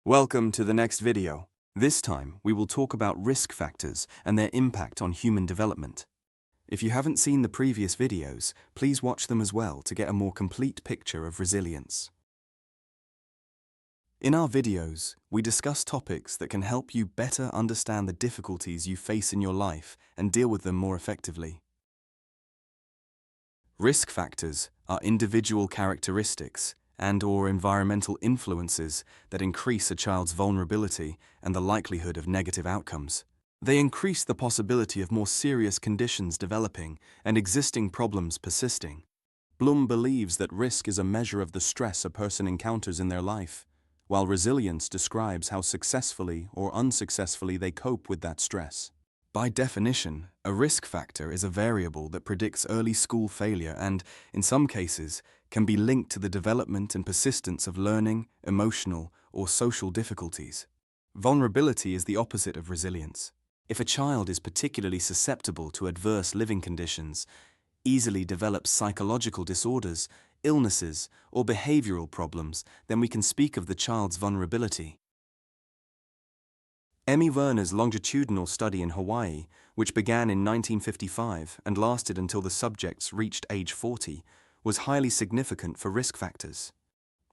Welcome to the next video. This time, we will talk about risk factors and their impact on human development. If you haven't seen the previous videos, please watch them as well to get a more complete picture of resilience. In our videos, we discuss topics that can help you better understand the difficulties you face in your life and deal with them more effectively. Risk factors are individual characteristics and/or environmental influences that increase a child's vulnerability and the likelihood of negative outcomes. They increase the possibility of more serious conditions developing and existing problems persisting. Bloom believes that risk is a measure of the stress a person encounters in their life, while resilience describes how successfully or unsuccessfully they cope with that stress. By definition, a risk factor is a variable that predicts early school failure and, in some cases, can be linked to the development and persistence of learning, emotional, or social difficulties. Vulnerability is the opposite of resilience. If a child is particularly susceptible to adverse living conditions, easily develops psychological disorders, illnesses, or behavioral problems, then we can speak of the child's vulnerability. Emmy Werner's longitudinal study in Hawaii, which began in 1955 and lasted until the subjects reached age 40, was highly significant for risk factors.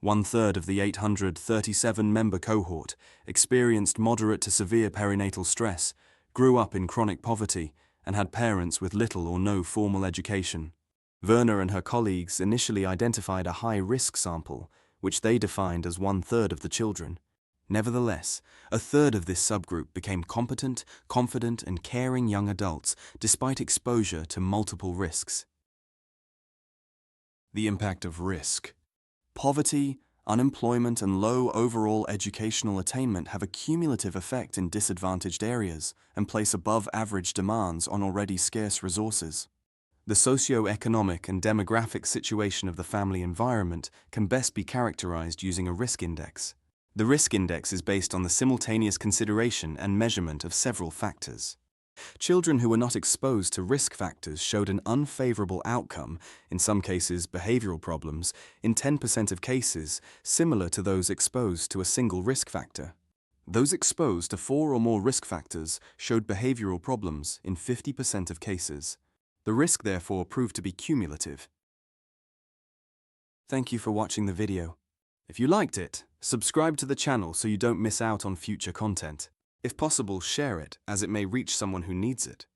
1/3 of the 837-member cohort experienced moderate to severe perinatal stress, grew up in chronic poverty, and had parents with little or no formal education. Werner and her colleagues initially identified a high-risk sample, which they defined as 1/3 of the children. Nevertheless, 1/3 of this subgroup became competent, confident, and caring young adults despite exposure to multiple risks. The impact of risk. Poverty, unemployment, and low overall educational attainment have a cumulative effect in disadvantaged areas and place above-average demands on already scarce resources. The socio-economic and demographic situation of the family environment can best be characterized using a risk index. The risk index is based on the simultaneous consideration and measurement of several factors. Children who were not exposed to risk factors showed an unfavorable outcome, in some cases behavioral problems, in 10% of cases, similar to those exposed to a single risk factor. Those exposed to 4 or more risk factors showed behavioral problems in 50% of cases. The risk therefore proved to be cumulative. Thank you for watching the video. If you liked it, subscribe to the channel so you don't miss out on future content. If possible, share it, as it may reach someone who needs it.